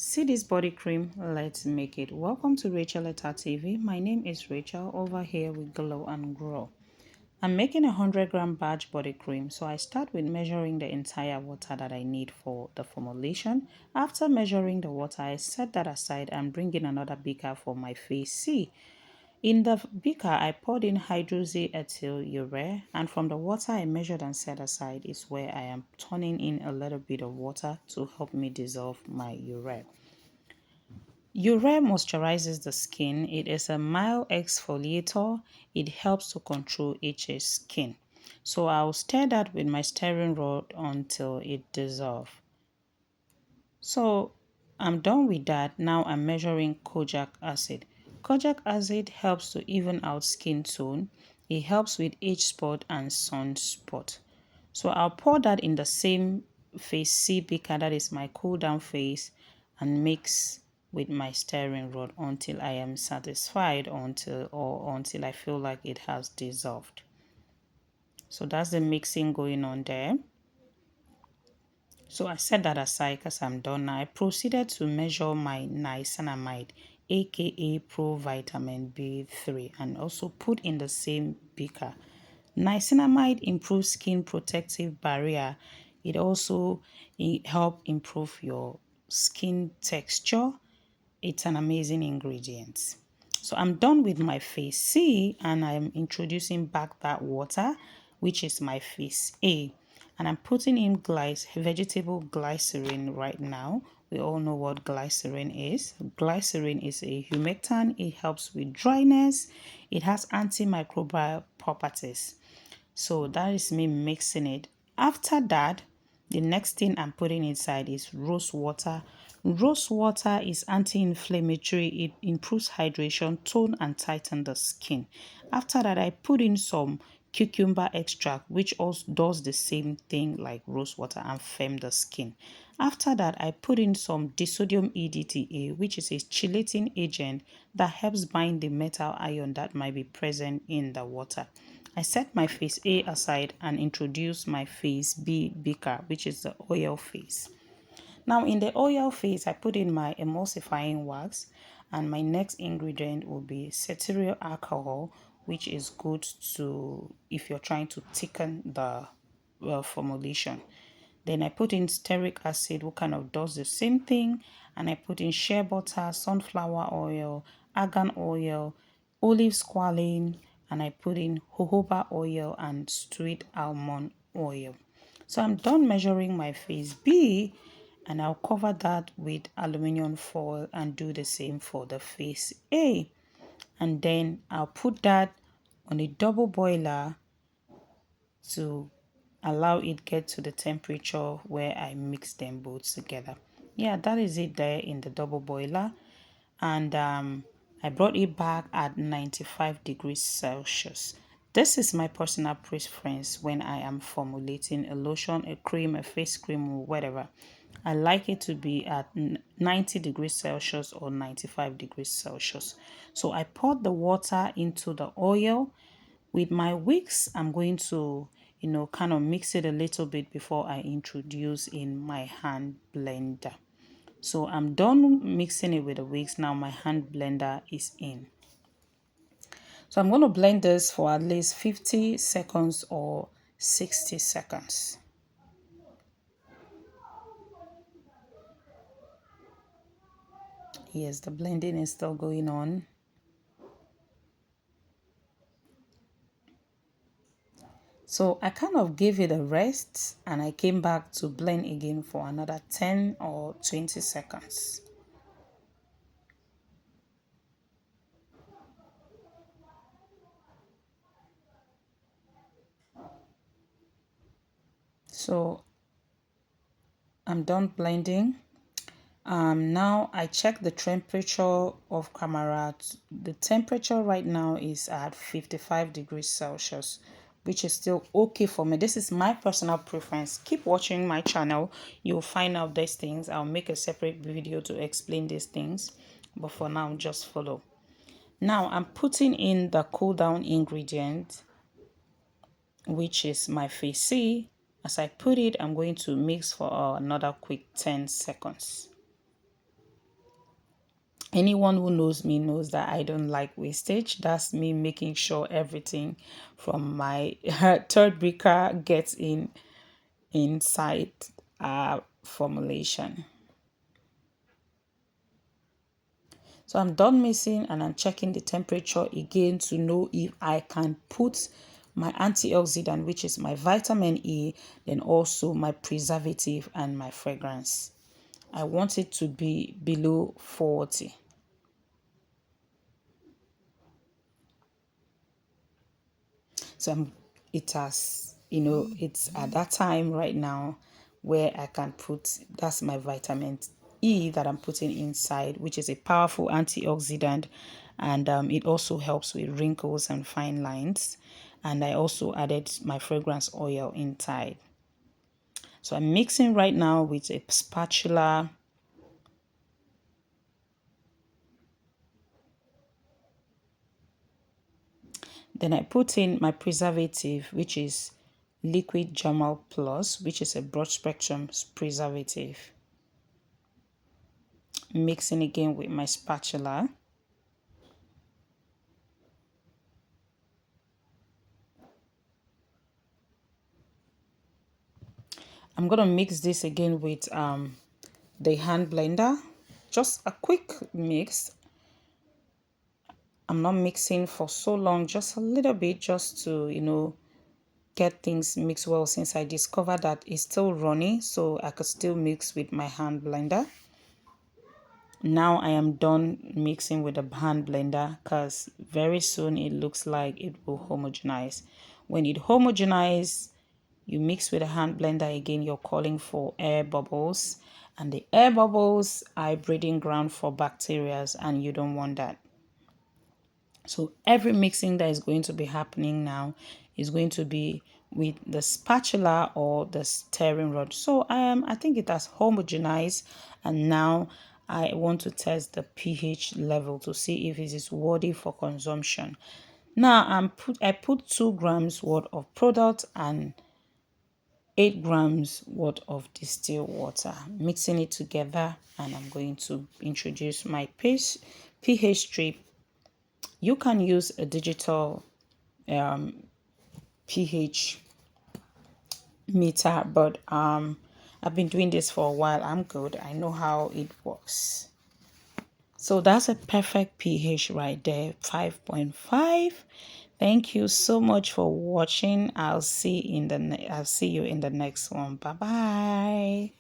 See this body cream, let's make it. Welcome to Rachel Etta TV. My name is Rachel. Over here we glow and grow. I'm making a 100-gram batch body cream, so I start with measuring the entire water that I need for the formulation. After measuring the water, I set that aside and bring in another beaker for my face C. In the beaker, I poured in Hydroxy Ethyl Urea, and from the water I measured and set aside is where I am turning in a little bit of water to help me dissolve my urea. Urea moisturizes the skin. It is a mild exfoliator. It helps to control itchy skin. So I'll stir that with my stirring rod until it dissolves. So I'm done with that. Now I'm measuring Kojic Acid. Kojic Acid helps to even out skin tone. It helps with age spot and sunspot. So I'll pour that in the same face C beaker, that is my cool down face, and mix with my stirring rod until I am satisfied until I feel like it has dissolved. So that's the mixing going on there. So I set that aside because I'm done now. I proceeded to measure my niacinamide, aka Pro Vitamin B3, and also put in the same beaker. Niacinamide improves skin protective barrier. It also helps improve your skin texture. It's an amazing ingredient. So I'm done with my face C and I'm introducing back that water, which is my face A. And I'm putting in vegetable glycerin right now. We all know what glycerin is. Glycerin is a humectant. It helps with dryness. It has antimicrobial properties. So that is me mixing it. After that, the next thing I'm putting inside is rose water. Rose water is anti-inflammatory. It improves hydration, tone, and tighten the skin. After that, I put in some cucumber extract, which also does the same thing like rose water and firm the skin. After that, I put in some disodium EDTA, which is a chelating agent that helps bind the metal ion that might be present in the water. I set my face A aside and introduce my face B beaker, which is the oil phase. Now in the oil phase, I put in my emulsifying wax, and my next ingredient will be cetyl alcohol, which is good to if you're trying to thicken the formulation. Then I put in stearic acid, what kind of does the same thing, and I put in shea butter, sunflower oil, argan oil, olive squalene, and I put in jojoba oil and sweet almond oil. So I'm done measuring my face B, and I'll cover that with aluminum foil and do the same for the face A. And then I'll put that on a double boiler to allow it get to the temperature where I mix them both together. Yeah, that is it there in the double boiler. And I brought it back at 95 degrees Celsius. This is my personal preference when I am formulating a lotion, a cream, a face cream, or whatever. I like it to be at 90 degrees Celsius or 95 degrees Celsius. So I poured the water into the oil. With my wicks, I'm going to, kind of mix it a little bit before I introduce in my hand blender. So I'm done mixing it with the wicks. Now my hand blender is in. So I'm going to blend this for at least 50 seconds or 60 seconds. Yes, the blending is still going on. So I kind of gave it a rest and I came back to blend again for another 10 or 20 seconds. So I'm done blending. Now I check the temperature of camera. The temperature right now is at 55 degrees Celsius, which is still okay for me. This is my personal preference. Keep watching my channel. You'll find out these things. I'll make a separate video to explain these things. But for now, just follow. Now I'm putting in the cool down ingredient, which is my face C. As I put it, I'm going to mix for another quick 10 seconds. Anyone who knows me knows that I don't like wastage. That's me making sure everything from my third beaker gets inside formulation. So I'm done mixing and I'm checking the temperature again to know if I can put my antioxidant, which is my vitamin E, then also my preservative and my fragrance. I want it to be below 40. So it has, it's at that time right now where I can put, that's my vitamin E that I'm putting inside, which is a powerful antioxidant. And it also helps with wrinkles and fine lines. And I also added my fragrance oil inside. So I'm mixing right now with a spatula. Then I put in my preservative, which is Liquid Jamal Plus, which is a broad spectrum preservative. Mixing again with my spatula. I'm gonna mix this again with the hand blender. Just a quick mix. I'm not mixing for so long, just a little bit, just to get things mixed well, since I discovered that it's still runny, so I could still mix with my hand blender. Now I am done mixing with the hand blender, because very soon it looks like it will homogenize. When it homogenizes, you mix with a hand blender again, you're calling for air bubbles, and the air bubbles are a breeding ground for bacteria, and you don't want that. So every mixing that is going to be happening now is going to be with the spatula or the stirring rod. So I think it has homogenized, and now I want to test the pH level to see if it is worthy for consumption. Now I put 2 grams worth of product and 8 grams worth of distilled water, mixing it together, and I'm going to introduce my pH strip. You can use a digital pH meter, but I've been doing this for a while. I'm good. I know how it works. So that's a perfect pH right there, 5.5. Thank you so much for watching. I'll see you in the next one. Bye bye.